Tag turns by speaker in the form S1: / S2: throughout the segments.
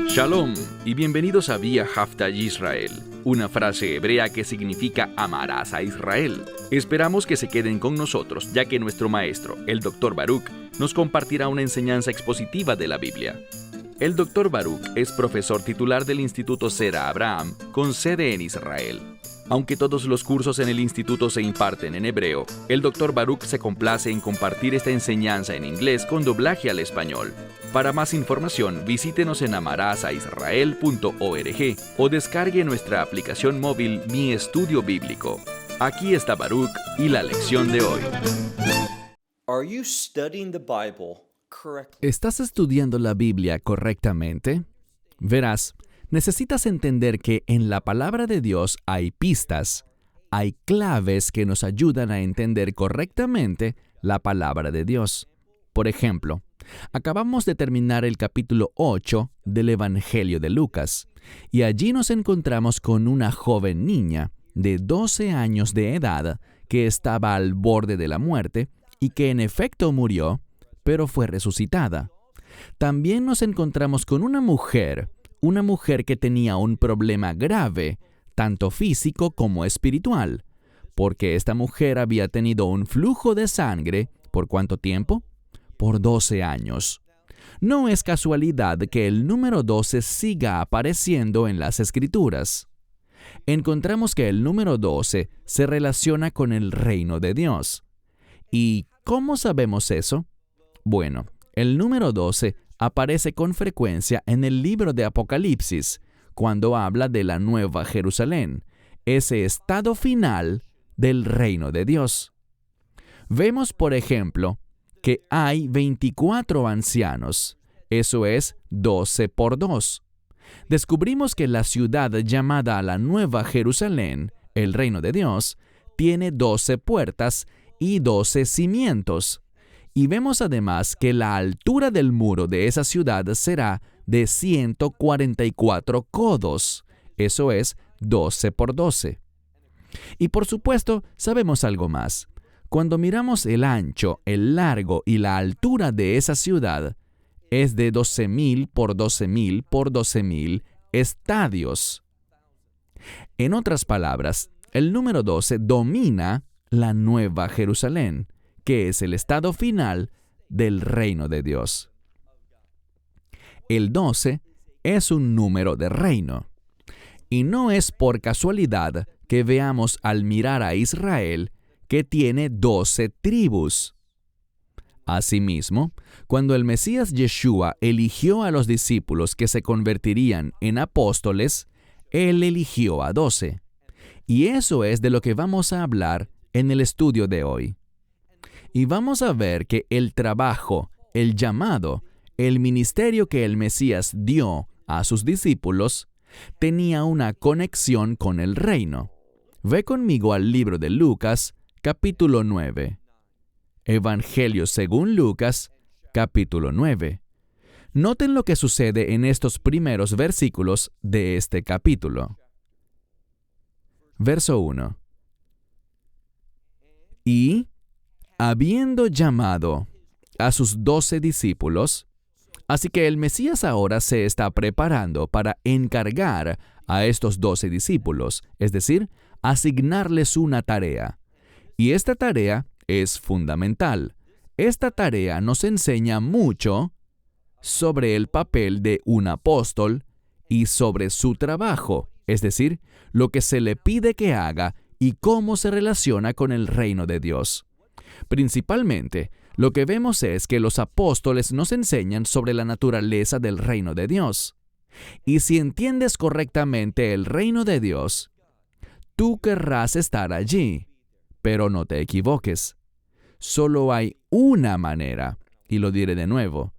S1: Shalom y bienvenidos a Vía Haftaj Israel, una frase hebrea que significa amarás a Israel. Esperamos que se queden con nosotros, ya que nuestro maestro, el Dr. Baruch, nos compartirá una enseñanza expositiva de la Biblia. El Dr. Baruch es profesor titular del Instituto Zera Abraham, con sede en Israel. Aunque todos los cursos en el instituto se imparten en hebreo, el Dr. Baruch se complace en compartir esta enseñanza en inglés con doblaje al español. Para más información, visítenos en amarasaisrael.org o descargue nuestra aplicación móvil Mi Estudio Bíblico. Aquí está Baruch y la lección de hoy.
S2: ¿Estás estudiando la Biblia correctamente? Verás, necesitas entender que en la palabra de Dios hay pistas, hay claves que nos ayudan a entender correctamente la palabra de Dios. Por ejemplo, acabamos de terminar el capítulo 8 del Evangelio de Lucas, y allí nos encontramos con una joven niña de 12 años de edad que estaba al borde de la muerte y que en efecto murió, pero fue resucitada. También nos encontramos con una mujer que tenía un problema grave, tanto físico como espiritual, porque esta mujer había tenido un flujo de sangre, ¿por cuánto tiempo? Por 12 años. No es casualidad que el número 12 siga apareciendo en las Escrituras. Encontramos que el número 12 se relaciona con el reino de Dios. ¿Y cómo sabemos eso? Bueno, el número 12 aparece con frecuencia en el libro de Apocalipsis, cuando habla de la Nueva Jerusalén, ese estado final del reino de Dios. Vemos, por ejemplo, que hay 24 ancianos, eso es 12 por 2. Descubrimos que la ciudad llamada la Nueva Jerusalén, el reino de Dios, tiene 12 puertas y 12 cimientos. Y vemos además que la altura del muro de esa ciudad será de 144 codos, eso es 12 por 12. Y por supuesto, sabemos algo más. Cuando miramos el ancho, el largo y la altura de esa ciudad, es de 12,000 por 12,000 por 12,000 estadios. En otras palabras, el número 12 domina la Nueva Jerusalén, que es el estado final del reino de Dios. El 12 es un número de reino. Y no es por casualidad que veamos al mirar a Israel que tiene 12 tribus. Asimismo, cuando el Mesías Yeshua eligió a los discípulos que se convertirían en apóstoles, Él eligió a 12. Y eso es de lo que vamos a hablar en el estudio de hoy. Y vamos a ver que el trabajo, el llamado, el ministerio que el Mesías dio a sus discípulos tenía una conexión con el reino. Ve conmigo al libro de Lucas, capítulo 9. Evangelio según Lucas, capítulo 9. Noten lo que sucede en estos primeros versículos de este capítulo. Verso 1. Y, habiendo llamado a sus 12 discípulos, así que el Mesías ahora se está preparando para encargar a estos 12 discípulos, es decir, asignarles una tarea. Y esta tarea es fundamental. Esta tarea nos enseña mucho sobre el papel de un apóstol y sobre su trabajo, es decir, lo que se le pide que haga y cómo se relaciona con el reino de Dios. Principalmente, lo que vemos es que los apóstoles nos enseñan sobre la naturaleza del reino de Dios. Y si entiendes correctamente el reino de Dios, tú querrás estar allí, pero no te equivoques. Solo hay una manera, y lo diré de nuevo,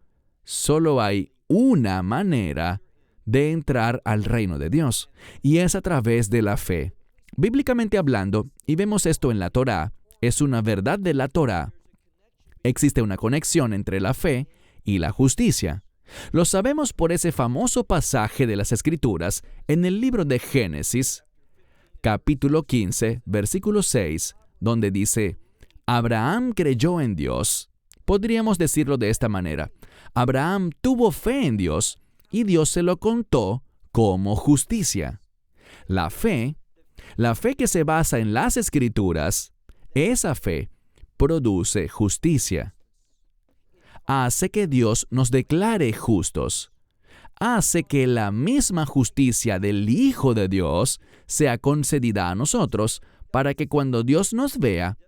S2: solo hay una manera de entrar al reino de Dios, y es a través de la fe. Bíblicamente hablando, y vemos esto en la Torá, es una verdad de la Torá. Existe una conexión entre la fe y la justicia. Lo sabemos por ese famoso pasaje de las Escrituras en el libro de Génesis, capítulo 15, versículo 6, donde dice: Abraham creyó en Dios. Podríamos decirlo de esta manera: Abraham tuvo fe en Dios y Dios se lo contó como justicia. La fe que se basa en las Escrituras, esa fe produce justicia. Hace que Dios nos declare justos. Hace que la misma justicia del Hijo de Dios sea concedida a nosotros para que cuando Dios nos vea,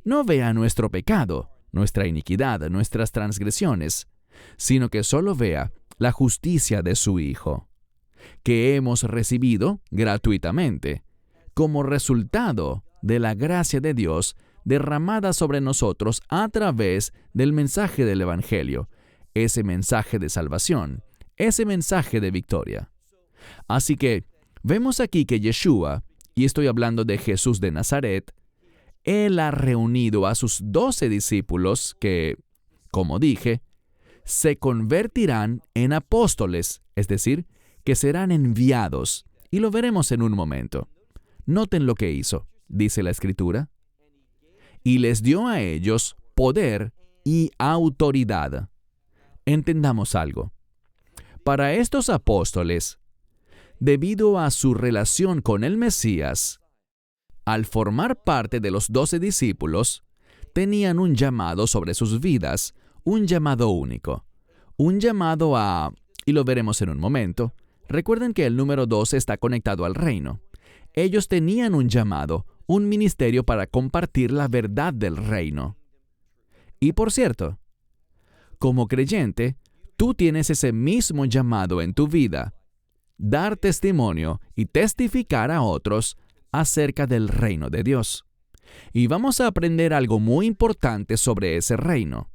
S2: no vea nuestro pecado, nuestra iniquidad, nuestras transgresiones, sino que solo vea la justicia de su Hijo, que hemos recibido gratuitamente, como resultado de la gracia de Dios derramada sobre nosotros a través del mensaje del Evangelio, ese mensaje de salvación, ese mensaje de victoria. Así que vemos aquí que Yeshua, y estoy hablando de Jesús de Nazaret, Él ha reunido a sus 12 discípulos que, como dije, se convertirán en apóstoles, es decir, que serán enviados, y lo veremos en un momento. Noten lo que hizo, dice la Escritura, y les dio a ellos poder y autoridad. Entendamos algo. Para estos apóstoles, debido a su relación con el Mesías, al formar parte de los 12 discípulos, tenían un llamado sobre sus vidas, un llamado único, un llamado a, y lo veremos en un momento. Recuerden que el número 12 está conectado al reino. Ellos tenían un llamado, un ministerio para compartir la verdad del reino. Y por cierto, como creyente, tú tienes ese mismo llamado en tu vida, dar testimonio y testificar a otros acerca del reino de Dios. Y vamos a aprender algo muy importante sobre ese reino.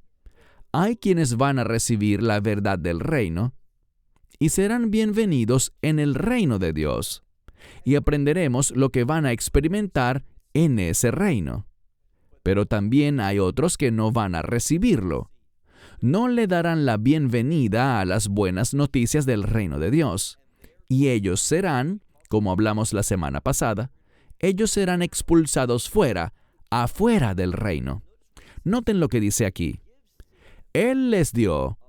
S2: Hay quienes van a recibir la verdad del reino y serán bienvenidos en el reino de Dios. Y aprenderemos lo que van a experimentar en ese reino. Pero también hay otros que no van a recibirlo. No le darán la bienvenida a las buenas noticias del reino de Dios. Y ellos serán, como hablamos la semana pasada, ellos serán expulsados fuera, afuera del reino. Noten lo que dice aquí. Él les dio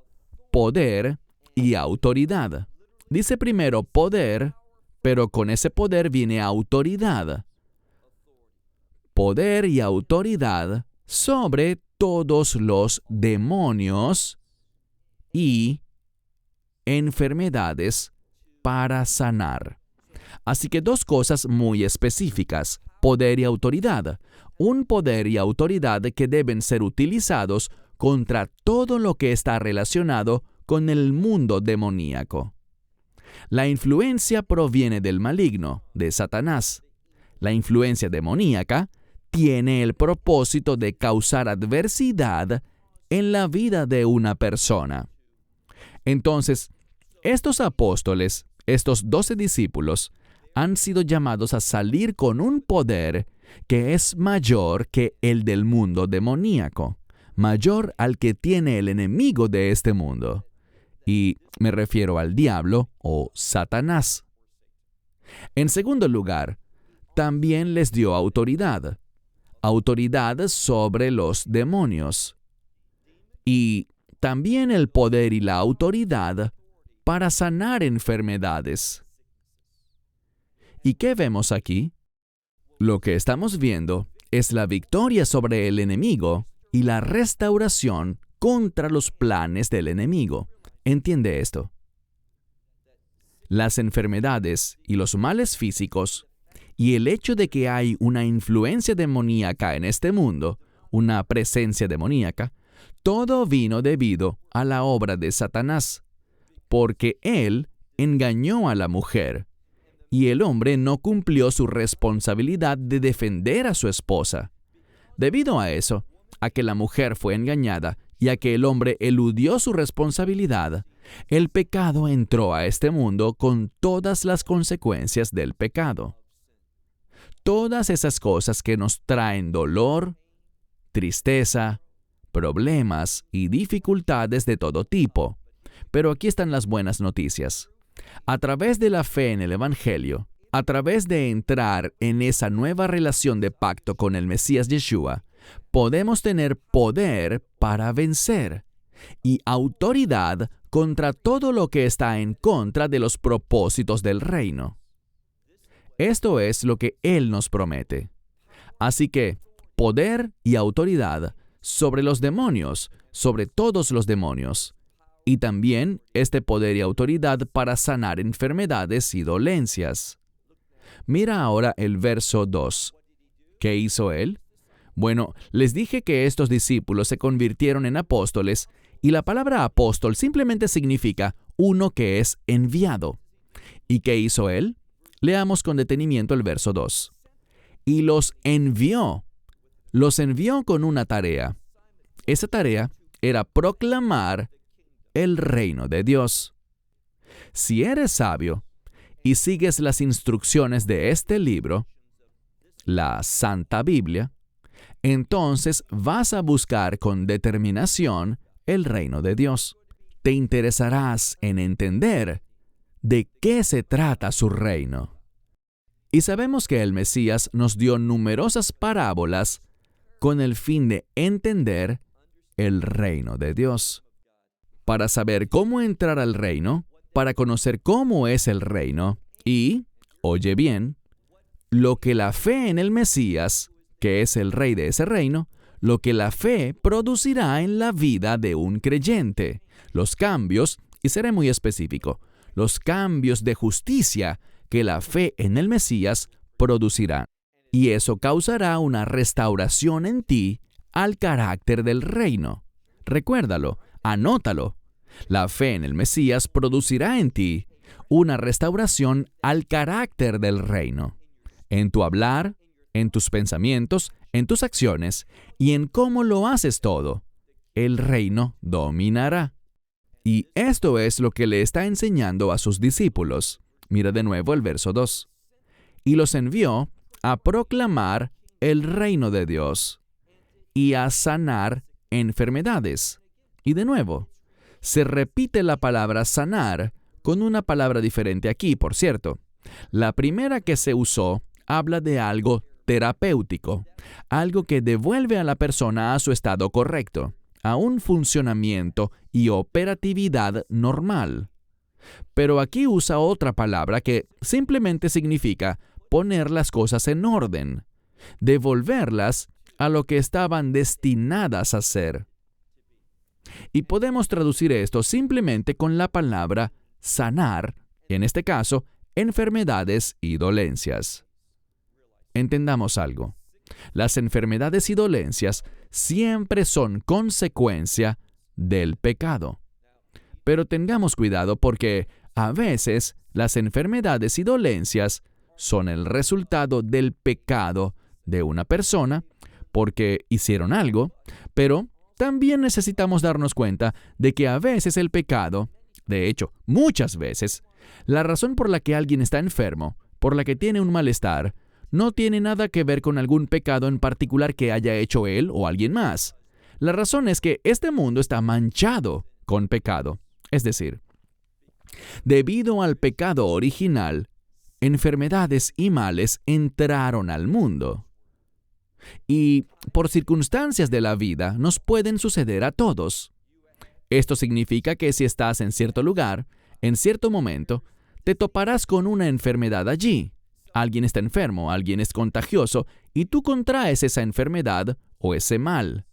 S2: poder y autoridad. Dice primero poder, pero con ese poder viene autoridad. Poder y autoridad sobre todos los demonios y enfermedades para sanar. Así que dos cosas muy específicas, poder y autoridad. Un poder y autoridad que deben ser utilizados contra todo lo que está relacionado con el mundo demoníaco. La influencia proviene del maligno, de Satanás. La influencia demoníaca tiene el propósito de causar adversidad en la vida de una persona. Entonces, estos apóstoles, estos 12 discípulos, han sido llamados a salir con un poder que es mayor que el del mundo demoníaco, mayor al que tiene el enemigo de este mundo. Y me refiero al diablo o Satanás. En segundo lugar, también les dio autoridad. Autoridad sobre los demonios. Y también el poder y la autoridad para sanar enfermedades. ¿Y qué vemos aquí? Lo que estamos viendo es la victoria sobre el enemigo y la restauración contra los planes del enemigo. ¿Entiende esto? Las enfermedades y los males físicos y el hecho de que hay una influencia demoníaca en este mundo, una presencia demoníaca, todo vino debido a la obra de Satanás, porque él engañó a la mujer, y el hombre no cumplió su responsabilidad de defender a su esposa. Debido a eso, a que la mujer fue engañada y a que el hombre eludió su responsabilidad, el pecado entró a este mundo con todas las consecuencias del pecado. Todas esas cosas que nos traen dolor, tristeza, problemas y dificultades de todo tipo. Pero aquí están las buenas noticias. A través de la fe en el Evangelio, a través de entrar en esa nueva relación de pacto con el Mesías Yeshua, podemos tener poder para vencer y autoridad contra todo lo que está en contra de los propósitos del reino. Esto es lo que Él nos promete. Así que, poder y autoridad sobre los demonios, sobre todos los demonios, y también este poder y autoridad para sanar enfermedades y dolencias. Mira ahora el verso 2. ¿Qué hizo Él? Bueno, les dije que estos discípulos se convirtieron en apóstoles, y la palabra apóstol simplemente significa uno que es enviado. ¿Y qué hizo Él? Leamos con detenimiento el verso 2. Y los envió. Los envió con una tarea. Esa tarea era proclamar el reino de Dios. Si eres sabio y sigues las instrucciones de este libro, la Santa Biblia, entonces vas a buscar con determinación el reino de Dios. Te interesarás en entender de qué se trata su reino. Y sabemos que el Mesías nos dio numerosas parábolas con el fin de entender el reino de Dios. Para saber cómo entrar al reino, para conocer cómo es el reino y, oye bien, lo que la fe en el Mesías, que es el rey de ese reino, lo que la fe producirá en la vida de un creyente, los cambios, y seré muy específico, los cambios de justicia que la fe en el Mesías producirá. Y eso causará una restauración en ti al carácter del reino. Recuérdalo, anótalo. La fe en el Mesías producirá en ti una restauración al carácter del reino. En tu hablar, en tus pensamientos, en tus acciones y en cómo lo haces todo, el reino dominará. Y esto es lo que le está enseñando a sus discípulos. Mira de nuevo el verso 2. Y los envió a proclamar el reino de Dios y a sanar enfermedades. Y de nuevo, se repite la palabra sanar con una palabra diferente aquí, por cierto. La primera que se usó habla de algo terapéutico, algo que devuelve a la persona a su estado correcto, a un funcionamiento y operatividad normal. Pero aquí usa otra palabra que simplemente significa poner las cosas en orden, devolverlas a lo que estaban destinadas a ser. Y podemos traducir esto simplemente con la palabra sanar, en este caso, enfermedades y dolencias. Entendamos algo. Las enfermedades y dolencias siempre son consecuencia del pecado. Pero tengamos cuidado porque a veces las enfermedades y dolencias son el resultado del pecado de una persona porque hicieron algo, pero también necesitamos darnos cuenta de que a veces el pecado, de hecho, muchas veces, la razón por la que alguien está enfermo, por la que tiene un malestar, no tiene nada que ver con algún pecado en particular que haya hecho él o alguien más. La razón es que este mundo está manchado con pecado. Es decir, debido al pecado original, enfermedades y males entraron al mundo. Y por circunstancias de la vida nos pueden suceder a todos. Esto significa que si estás en cierto lugar, en cierto momento, te toparás con una enfermedad allí. Alguien está enfermo, alguien es contagioso, y tú contraes esa enfermedad o ese mal.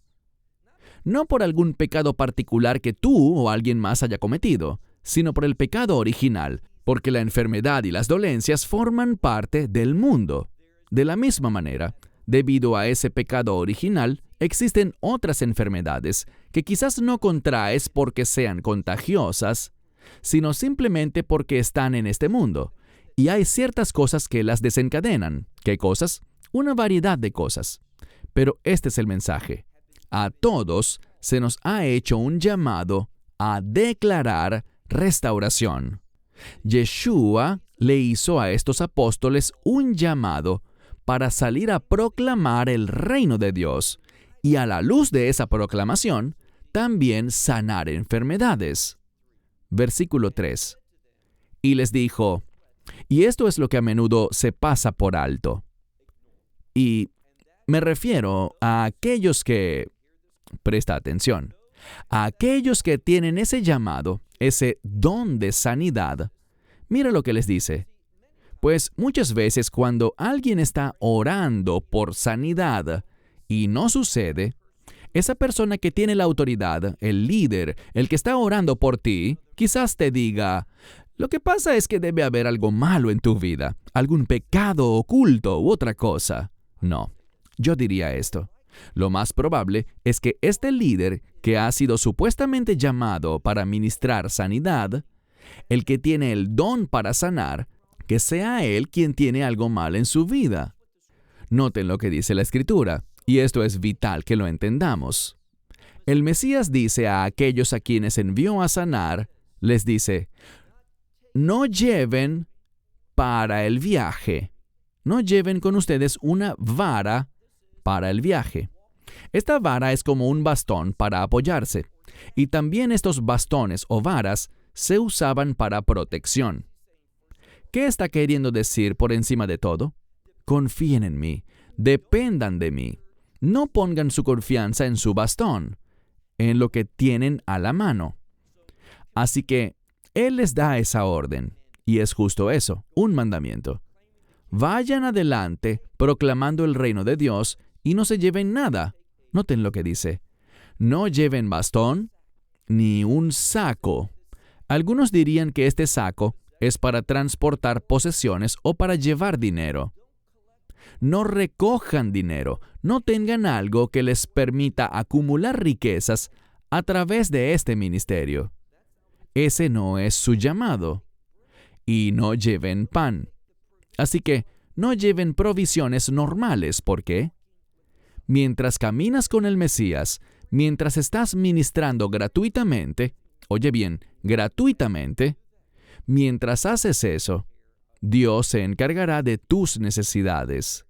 S2: No por algún pecado particular que tú o alguien más haya cometido, sino por el pecado original, porque la enfermedad y las dolencias forman parte del mundo. De la misma manera, debido a ese pecado original, existen otras enfermedades que quizás no contraes porque sean contagiosas, sino simplemente porque están en este mundo. Y hay ciertas cosas que las desencadenan. ¿Qué cosas? Una variedad de cosas. Pero este es el mensaje. A todos se nos ha hecho un llamado a declarar restauración. Yeshua le hizo a estos apóstoles un llamado para salir a proclamar el reino de Dios y a la luz de esa proclamación también sanar enfermedades. Versículo 3. Y les dijo, y esto es lo que a menudo se pasa por alto. Y me refiero a aquellos que, presta atención, a aquellos que tienen ese llamado ese don de sanidad, mira lo que les dice. Pues muchas veces cuando alguien está orando por sanidad y no sucede, esa persona que tiene la autoridad, el líder, el que está orando por ti, quizás te diga, lo que pasa es que debe haber algo malo en tu vida, algún pecado oculto u otra cosa. No, yo diría esto. Lo más probable es que este líder, que ha sido supuestamente llamado para ministrar sanidad, el que tiene el don para sanar, que sea él quien tiene algo mal en su vida. Noten lo que dice la Escritura, y esto es vital que lo entendamos. El Mesías dice a aquellos a quienes envió a sanar, les dice, no lleven para el viaje, no lleven con ustedes una vara para el viaje. Esta vara es como un bastón para apoyarse, y también estos bastones o varas se usaban para protección. ¿Qué está queriendo decir por encima de todo? Confíen en mí, dependan de mí. No pongan su confianza en su bastón, en lo que tienen a la mano. Así que Él les da esa orden, y es justo eso, un mandamiento. Vayan adelante proclamando el reino de Dios y no se lleven nada. Noten lo que dice. No lleven bastón ni un saco. Algunos dirían que este saco es para transportar posesiones o para llevar dinero. No recojan dinero, no tengan algo que les permita acumular riquezas a través de este ministerio. Ese no es su llamado. Y no lleven pan. Así que no lleven provisiones normales. ¿Por qué? Mientras caminas con el Mesías, mientras estás ministrando gratuitamente, oye bien, gratuitamente, mientras haces eso, Dios se encargará de tus necesidades.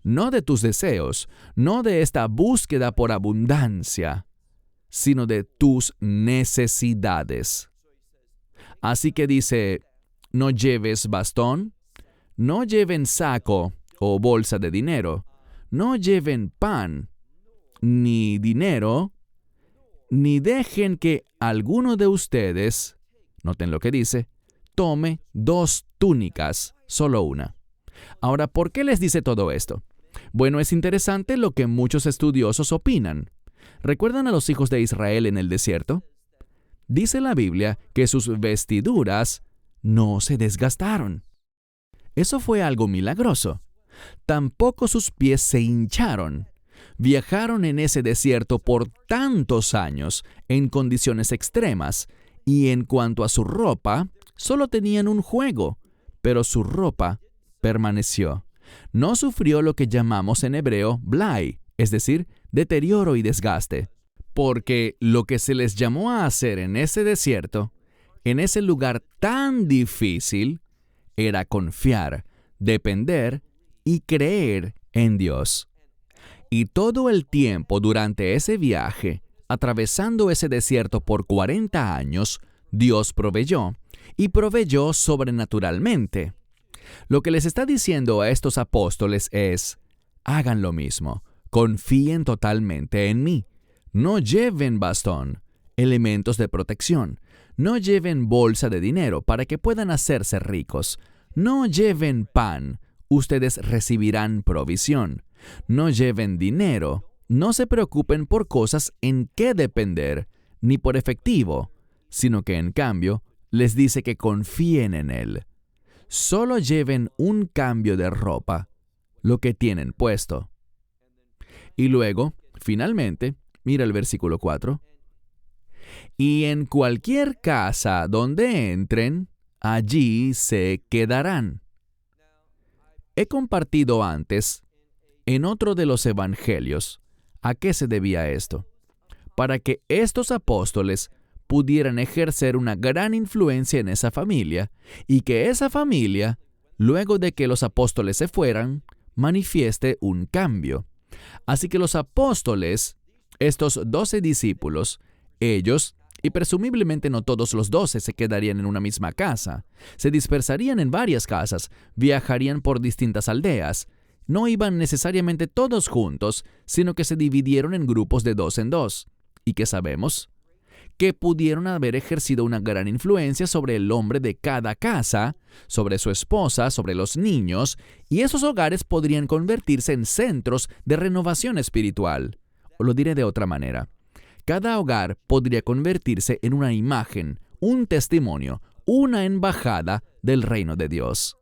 S2: No de tus deseos, no de esta búsqueda por abundancia, sino de tus necesidades. Así que dice, no lleves bastón, no lleven saco o bolsa de dinero, no lleven pan, ni dinero, ni dejen que alguno de ustedes, noten lo que dice, tome 2 túnicas, solo una. Ahora, ¿por qué les dice todo esto? Bueno, es interesante lo que muchos estudiosos opinan. ¿Recuerdan a los hijos de Israel en el desierto? Dice la Biblia que sus vestiduras no se desgastaron. Eso fue algo milagroso. Tampoco sus pies se hincharon. Viajaron en ese desierto por tantos años, en condiciones extremas, y en cuanto a su ropa, solo tenían un juego, pero su ropa permaneció. No sufrió lo que llamamos en hebreo blai, es decir, deterioro y desgaste, porque lo que se les llamó a hacer en ese desierto, en ese lugar tan difícil, era confiar, depender y creer en Dios. Y todo el tiempo durante ese viaje, atravesando ese desierto por 40 años, Dios proveyó, y proveyó sobrenaturalmente. Lo que les está diciendo a estos apóstoles es, hagan lo mismo, confíen totalmente en mí. No lleven bastón, elementos de protección. No lleven bolsa de dinero para que puedan hacerse ricos. No lleven pan, ustedes recibirán provisión. No lleven dinero, no se preocupen por cosas en que depender, ni por efectivo, sino que en cambio les dice que confíen en Él. Solo lleven un cambio de ropa, lo que tienen puesto. Y luego, finalmente, mira el versículo 4. Y en cualquier casa donde entren, allí se quedarán. He compartido antes, en otro de los evangelios, a qué se debía esto. Para que estos apóstoles pudieran ejercer una gran influencia en esa familia, y que esa familia, luego de que los apóstoles se fueran, manifieste un cambio. Así que los apóstoles, estos 12 discípulos, ellos, y presumiblemente no todos los 12 se quedarían en una misma casa, se dispersarían en varias casas, viajarían por distintas aldeas. No iban necesariamente todos juntos, sino que se dividieron en grupos de 2 en 2. ¿Y qué sabemos? que pudieron haber ejercido una gran influencia sobre el hombre de cada casa, sobre su esposa, sobre los niños, y esos hogares podrían convertirse en centros de renovación espiritual. O lo diré de otra manera. Cada hogar podría convertirse en una imagen, un testimonio, una embajada del reino de Dios.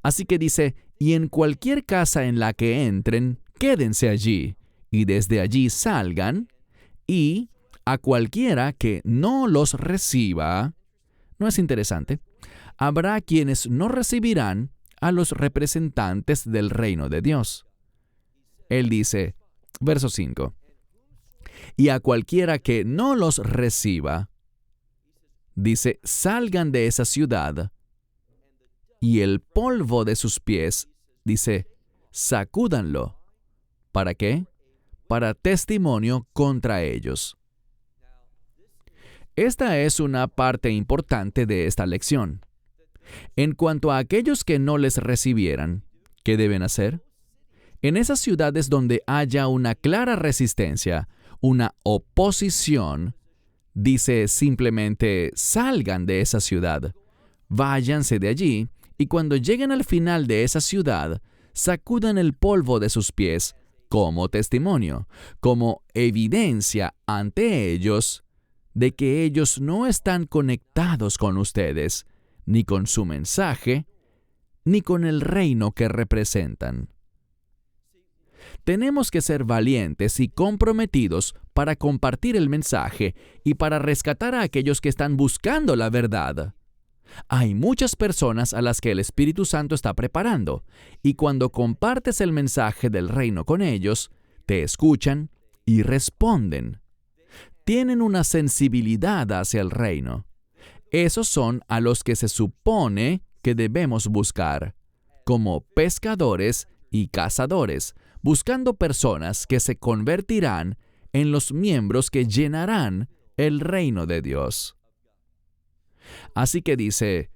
S2: Así que dice, y en cualquier casa en la que entren, quédense allí, y desde allí salgan, y a cualquiera que no los reciba. ¿No es interesante? Habrá quienes no recibirán a los representantes del reino de Dios. Él dice, verso 5, y a cualquiera que no los reciba, dice, salgan de esa ciudad, y el polvo de sus pies, dice, sacúdanlo. ¿Para qué? Para testimonio contra ellos. Esta es una parte importante de esta lección. En cuanto a aquellos que no les recibieran, ¿qué deben hacer? En esas ciudades donde haya una clara resistencia, una oposición, dice simplemente, salgan de esa ciudad, váyanse de allí, y cuando lleguen al final de esa ciudad, sacudan el polvo de sus pies como testimonio, como evidencia ante ellos de que ellos no están conectados con ustedes, ni con su mensaje, ni con el reino que representan. Tenemos que ser valientes y comprometidos para compartir el mensaje y para rescatar a aquellos que están buscando la verdad. Hay muchas personas a las que el Espíritu Santo está preparando, y cuando compartes el mensaje del reino con ellos, te escuchan y responden. Tienen una sensibilidad hacia el reino. Esos son a los que se supone que debemos buscar, como pescadores y cazadores, buscando personas que se convertirán en los miembros que llenarán el reino de Dios. Así que dice,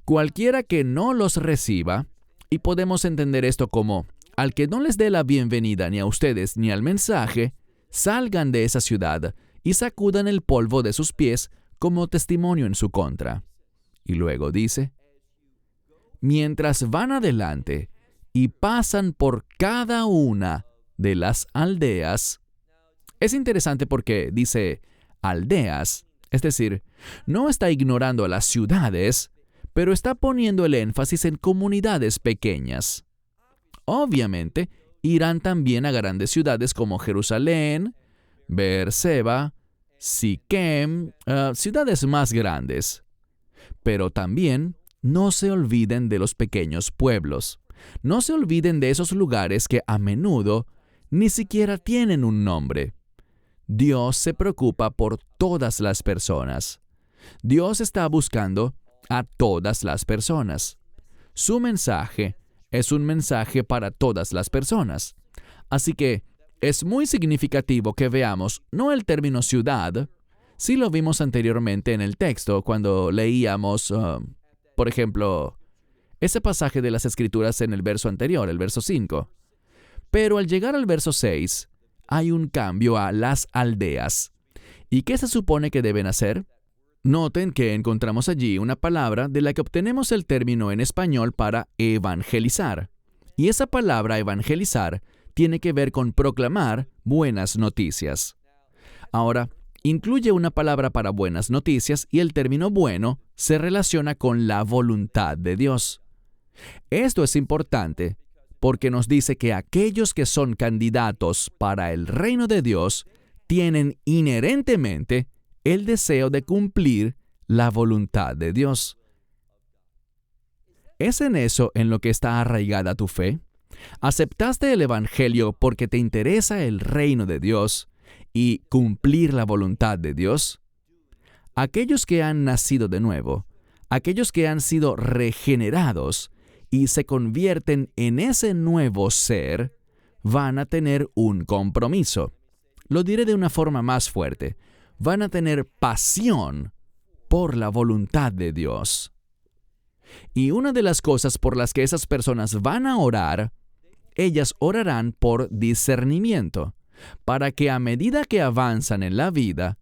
S2: cualquiera que no los reciba, y podemos entender esto como, al que no les dé la bienvenida ni a ustedes ni al mensaje, salgan de esa ciudad y sacudan el polvo de sus pies como testimonio en su contra. Y luego dice, mientras van adelante y pasan por cada una de las aldeas. Es interesante porque dice aldeas, es decir, no está ignorando a las ciudades, pero está poniendo el énfasis en comunidades pequeñas. Obviamente, irán también a grandes ciudades como Jerusalén, Beerseba, Siquem, ciudades más grandes. Pero también no se olviden de los pequeños pueblos. No se olviden de esos lugares que a menudo ni siquiera tienen un nombre. Dios se preocupa por todas las personas. Dios está buscando a todas las personas. Su mensaje es un mensaje para todas las personas. Así que es muy significativo que veamos no el término ciudad, sí lo vimos anteriormente en el texto cuando leíamos, por ejemplo, ese pasaje de las Escrituras en el verso anterior, el verso 5. Pero al llegar al verso 6, hay un cambio a las aldeas. ¿Y qué se supone que deben hacer? Noten que encontramos allí una palabra de la que obtenemos el término en español para evangelizar. Y esa palabra evangelizar tiene que ver con proclamar buenas noticias. Ahora, incluye una palabra para buenas noticias y el término bueno se relaciona con la voluntad de Dios. Esto es importante porque nos dice que aquellos que son candidatos para el reino de Dios tienen inherentemente el deseo de cumplir la voluntad de Dios. ¿Es en eso en lo que está arraigada tu fe? ¿Aceptaste el Evangelio porque te interesa el reino de Dios y cumplir la voluntad de Dios? Aquellos que han nacido de nuevo, aquellos que han sido regenerados y se convierten en ese nuevo ser, van a tener un compromiso. Lo diré de una forma más fuerte. Van a tener pasión por la voluntad de Dios. Y una de las cosas por las que esas personas van a orar, ellas orarán por discernimiento, para que a medida que avanzan en la vida,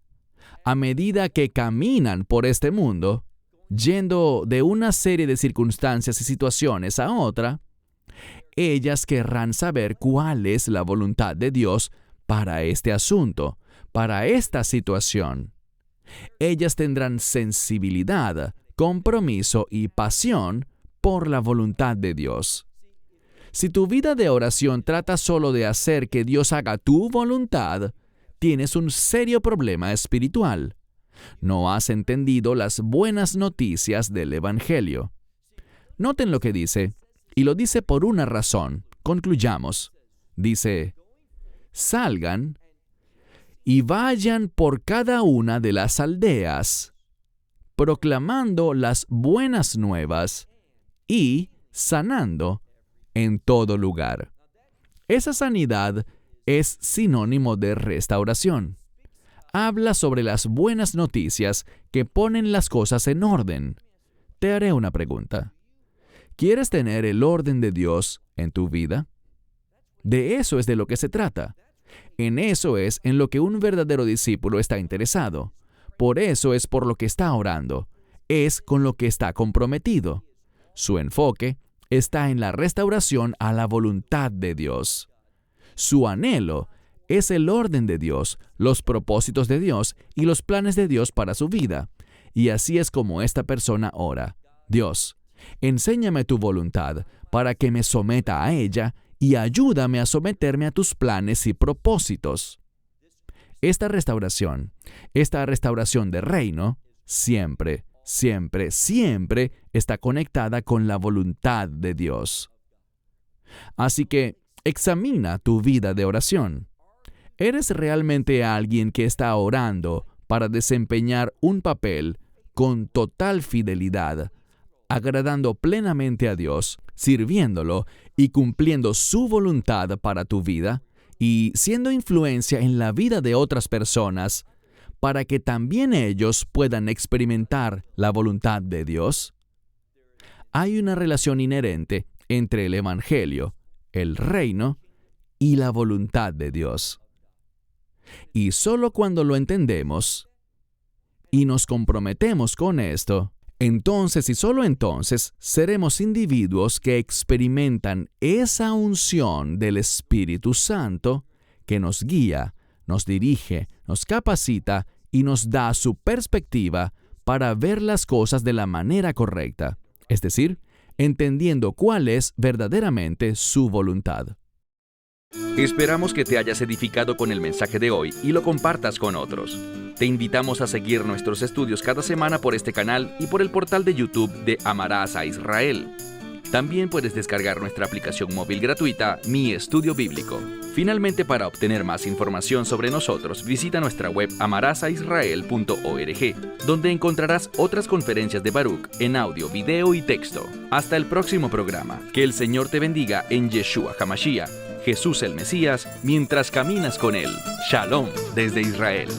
S2: a medida que caminan por este mundo, yendo de una serie de circunstancias y situaciones a otra, ellas querrán saber cuál es la voluntad de Dios para este asunto, para esta situación. Ellas tendrán sensibilidad, compromiso y pasión por la voluntad de Dios. Si tu vida de oración trata solo de hacer que Dios haga tu voluntad, tienes un serio problema espiritual. No has entendido las buenas noticias del Evangelio. Noten lo que dice, y lo dice por una razón. Concluyamos. Dice, salgan y vayan por cada una de las aldeas, proclamando las buenas nuevas y sanando en todo lugar. Esa sanidad es sinónimo de restauración. Habla sobre las buenas noticias que ponen las cosas en orden. Te haré una pregunta. ¿Quieres tener el orden de Dios en tu vida? De eso es de lo que se trata. En eso es en lo que un verdadero discípulo está interesado. Por eso es por lo que está orando. Es con lo que está comprometido. Su enfoque está en la restauración a la voluntad de Dios. Su anhelo es el orden de Dios, los propósitos de Dios y los planes de Dios para su vida. Y así es como esta persona ora. Dios, enséñame tu voluntad para que me someta a ella y ayúdame a someterme a tus planes y propósitos. Esta restauración de reino, siempre está conectada con la voluntad de Dios. Así que examina tu vida de oración. ¿Eres realmente alguien que está orando para desempeñar un papel con total fidelidad, agradando plenamente a Dios, sirviéndolo y cumpliendo su voluntad para tu vida y siendo influencia en la vida de otras personas para que también ellos puedan experimentar la voluntad de Dios? Hay una relación inherente entre el Evangelio, el reino y la voluntad de Dios. Y solo cuando lo entendemos y nos comprometemos con esto, entonces y solo entonces seremos individuos que experimentan esa unción del Espíritu Santo que nos guía, nos dirige, nos capacita y nos da su perspectiva para ver las cosas de la manera correcta, es decir, entendiendo cuál es verdaderamente su voluntad.
S1: Esperamos que te hayas edificado con el mensaje de hoy y lo compartas con otros. Te invitamos a seguir nuestros estudios cada semana por este canal y por el portal de YouTube de Amarás a Israel. También puedes descargar nuestra aplicación móvil gratuita, Mi Estudio Bíblico. Finalmente, para obtener más información sobre nosotros, visita nuestra web amarasaisrael.org, donde encontrarás otras conferencias de Baruch en audio, video y texto. Hasta el próximo programa. Que el Señor te bendiga en Yeshua HaMashiach, Jesús el Mesías, mientras caminas con Él. Shalom desde Israel.